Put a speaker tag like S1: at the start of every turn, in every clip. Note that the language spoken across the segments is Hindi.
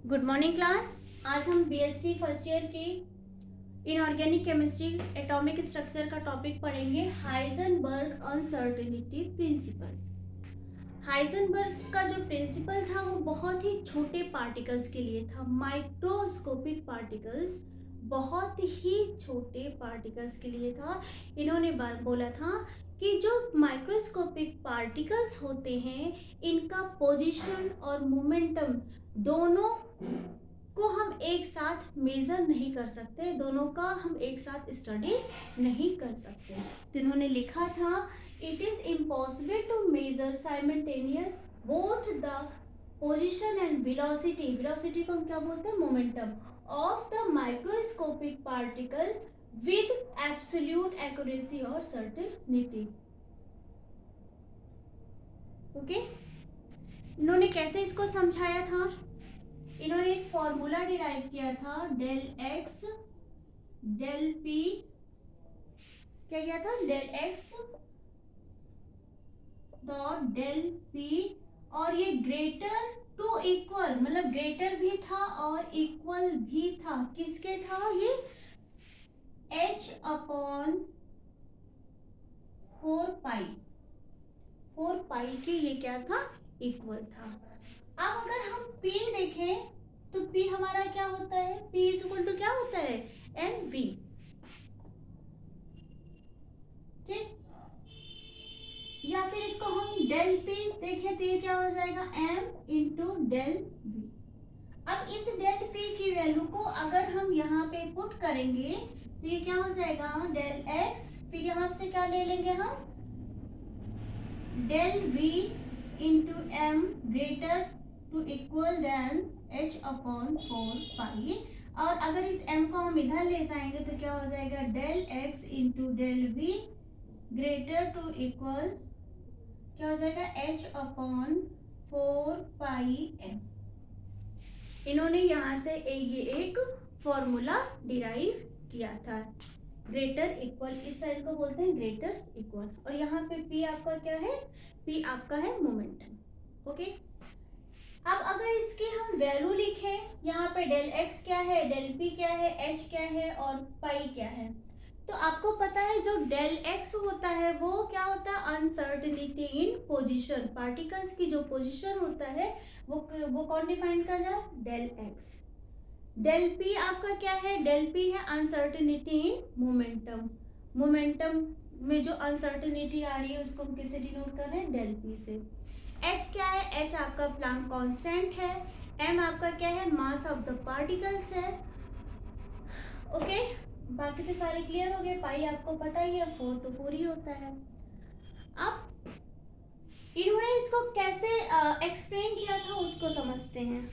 S1: Good morning class. आज हम बीएससी फर्स्ट ईयर की इनऑर्गेनिक केमिस्ट्री एटॉमिक स्ट्रक्चर का टॉपिक पढ़ेंगे, हाइजेनबर्ग अनसर्टेनिटी प्रिंसिपल। हाइजेनबर्ग का जो प्रिंसिपल था वो बहुत ही छोटे पार्टिकल्स के लिए था, माइक्रोस्कोपिक पार्टिकल्स, बहुत ही छोटे पार्टिकल्स के लिए था। इन्होंने बोला था कि जो माइक्रोस्कोपिक पार्टिकल्स होते हैं इनका पोजीशन और मोमेंटम दोनों को हम एक साथ मेजर नहीं कर सकते, दोनों का हम एक साथ स्टडी नहीं कर सकते। तो इन्होंने लिखा था it is impossible to measure simultaneous both the position and velocity, velocity को हम क्या बोलते हैं, momentum, of the microscopic particle with absolute accuracy और सर्टेनिटी। ओके, इन्होंने कैसे इसको समझाया था, इन्होंने एक फॉर्मूला डिराइव किया था, डेल एक्स डेल पी, क्या किया था, del x dot del P, और ये ग्रेटर टू इक्वल, मतलब ग्रेटर भी था और इक्वल भी था, किसके था, ये h अपॉन 4 पाई के ये क्या था, इक्वल था। अब अगर हम P देखें तो P हमारा क्या होता है, P इज इक्वल टू क्या होता है, एम वी। ठीक, या फिर इसको हम डेल P देखें तो ये क्या हो जाएगा, m इंटू डेल V। अब इस डेल P की वैल्यू को अगर हम यहाँ पे पुट करेंगे तो ये क्या हो जाएगा, डेल x, फिर यहाँ से क्या ले लेंगे हम, del V into m greater to equal than h upon 4 pi, और अगर इस m को हम इधर ले जाएंगे तो क्या हो जाएगा, del x into del V greater to equal क्या हो जाएगा, h अपॉन 4 पाई m। इन्होंने यहाँ से ये एक फॉर्मूला डिराइव किया था, ग्रेटर इक्वल, इस साइड को बोलते हैं ग्रेटर इक्वल, और यहाँ पे P आपका क्या है, P आपका है मोमेंटम। ओके, अब अगर इसकी हम वैल्यू लिखें, यहाँ पे डेल x क्या है, डेल P क्या है, h क्या है और पाई क्या है, तो आपको पता है जो डेल x होता है वो क्या होता है, अनसर्टेनिटी इन पोजीशन, पार्टिकल्स की जो पोजीशन होता है वो कौन डिफाइन कर रहा है, डेल x। डेल P आपका क्या है, डेल P है अनसर्टेनिटी इन मोमेंटम, मोमेंटम में जो अनसर्टेनिटी आ रही है उसको हम किससे डिनोट कर रहे हैं, डेल P से। h क्या है, h आपका प्लैंक कांस्टेंट है, m आपका क्या है, मास ऑफ द पार्टिकल्स है। ओके, बाकी तो सारे क्लियर हो गए, पाई आपको पता ही है, 4 तो 4 ही होता है। अब इन्होंने इसको कैसे एक्सप्लेन किया था उसको समझते हैं।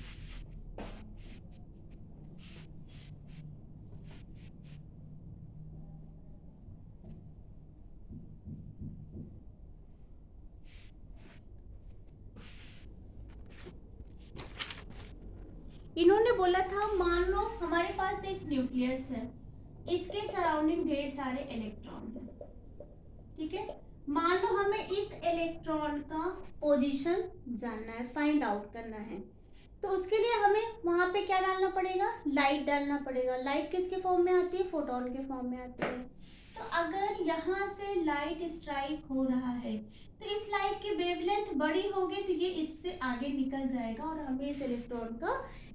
S1: इन्होंने बोला था, मान लो हमारे पास एक न्यूक्लियस है, इसके सराउंडिंग ढेर सारे इलेक्ट्रॉन हैं, ठीक है, मान लो हमें इस इलेक्ट्रॉन का पोजीशन जानना है, फाइंड आउट करना है, तो उसके लिए हमें वहां पे क्या डालना पड़ेगा, लाइट डालना पड़ेगा। लाइट किसके फॉर्म में आती है, फोटोन के फॉर्म में आती है। तो अगर यहाँ से लाइट स्ट्राइक हो रहा है तो इस लाइट की वेवलेंथ बड़ी होगी तो ये इससे आगे निकल जाएगा और हमें इस इलेक्ट्रॉन का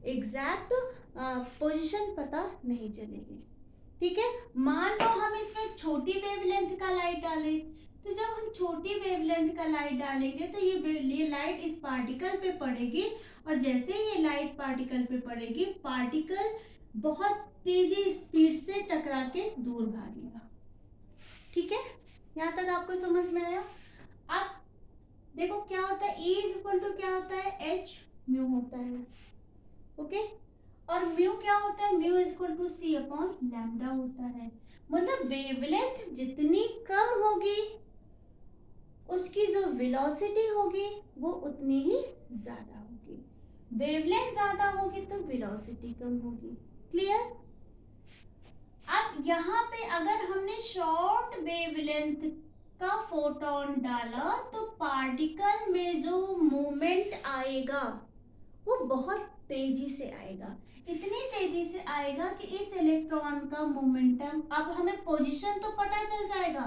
S1: एग्जैक्ट पोजीशन पता नहीं चलेगी। ठीक है, मान लो हम इसमें छोटी वेवलेंथ का लाइट डालें, तो जब हम छोटी वेवलेंथ का लाइट डालेंगे तो ये लाइट इस पार्टिकल पे पड़ेगी, और जैसे ही ये लाइट पार्टिकल पे पड़ेगी पार्टिकल बहुत तेजी स्पीड से टकरा के दूर भागेगा। ठीक है, यहाँ तक आपको समझ में आया। अब देखो क्या होता है, E इज इक्वल टू क्या होता है, H म्यू होता है। ओके, और म्यू क्या होता है, mu is equal to C upon lambda होता है। मतलब वेवलेंथ जितनी कम होगी उसकी जो वेलोसिटी होगी वो उतनी ही ज्यादा होगी, वेवलेंथ ज्यादा होगी तो वेलोसिटी कम होगी। क्लियर। अब यहाँ पे अगर हमने शॉर्ट वेवलेंथ का फोटोन डाला तो पार्टिकल में जो मूवमेंट आएगा वो बहुत तेजी से आएगा, इतनी तेजी से आएगा कि इस इलेक्ट्रॉन का मोमेंटम, अब हमें पोजीशन तो पता चल जाएगा,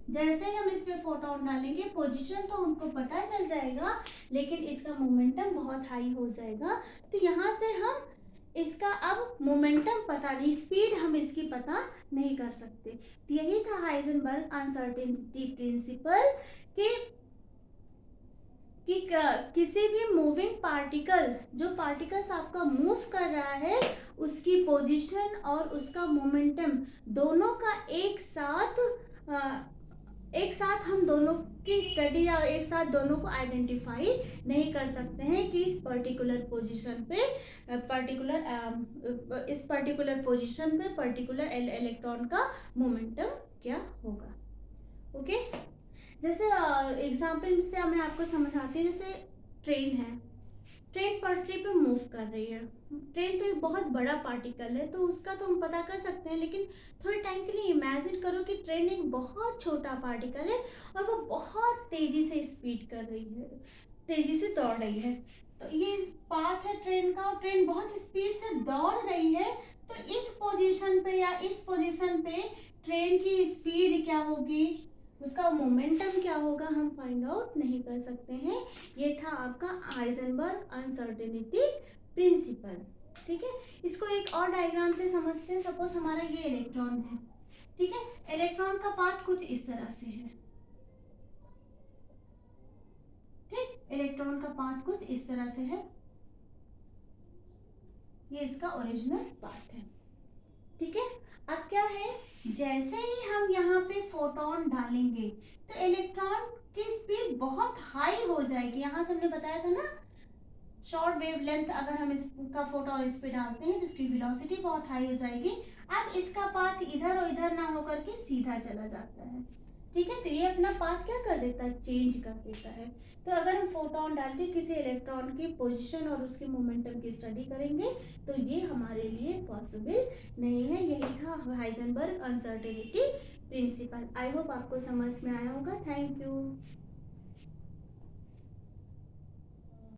S1: जैसे ही हम इस पे फोटोन डालेंगे पोजीशन तो हमको पता चल जाएगा, लेकिन इसका मोमेंटम बहुत हाई हो जाएगा। तो यहाँ से हम इसका अब मोमेंटम पता नहीं, स्पीड हम इसकी पता नहीं कर सकते। तो यही था हाइजेनबर्ग अनसर्टेनिटी प्रिंसिपल कि किसी भी मूविंग पार्टिकल, जो पार्टिकल्स आपका मूव कर रहा है, उसकी पोजीशन और उसका मोमेंटम दोनों का एक साथ हम दोनों की स्टडी या एक साथ दोनों को आइडेंटिफाई नहीं कर सकते हैं कि इस पर्टिकुलर पोजीशन पे पर्टिकुलर इलेक्ट्रॉन का मोमेंटम क्या होगा। ओके, जैसे एग्जाम्पल से मैं आपको समझाती हूँ। जैसे ट्रेन है, ट्रेन पटरी पे मूव कर रही है। ट्रेन तो एक बहुत बड़ा पार्टिकल है, तो उसका तो हम पता कर सकते हैं, लेकिन थोड़े टाइम के लिए इमेजिन करो कि ट्रेन एक बहुत छोटा पार्टिकल है और वो बहुत तेजी से स्पीड कर रही है, तेजी से दौड़ रही है। तो ये पाथ है ट्रेन का, और ट्रेन बहुत स्पीड से दौड़ रही है। तो इस पोजीशन पे या इस पोजीशन पे ट्रेन की स्पीड क्या होगी, उसका मोमेंटम क्या होगा, हम फाइंड आउट नहीं कर सकते हैं। ये था आपका हाइजेनबर्ग अनसर्टेनिटी प्रिंसिपल। ठीक है, इसको एक और डायग्राम से समझते हैं। सपोज हमारा ये इलेक्ट्रॉन है, ठीक है, इलेक्ट्रॉन का पाथ कुछ इस तरह से है, ठीक, इलेक्ट्रॉन का पाथ कुछ इस तरह से है, ये इसका ओरिजिनल पाथ है। ठीक है, अब क्या है, जैसे ही हम यहाँ पे फोटोन डालेंगे तो इलेक्ट्रॉन की स्पीड बहुत हाई हो जाएगी। यहाँ से हमने बताया था ना, शॉर्ट वेव लेंथ अगर हम इसका फोटोन इस पे डालते हैं तो इसकी वेलोसिटी बहुत हाई हो जाएगी। अब इसका पाथ इधर और इधर ना होकर के सीधा चला जाता है। ठीक है, तो ये अपना पाथ क्या कर देता है, चेंज कर देता है। तो अगर हम फोटोन डाल के किसी इलेक्ट्रॉन की पोजीशन और उसके मोमेंटम की स्टडी करेंगे तो ये हमारे लिए पॉसिबल नहीं है। यही था Heisenberg uncertainty principle. I hope आपको समझ में आया होगा। Thank you.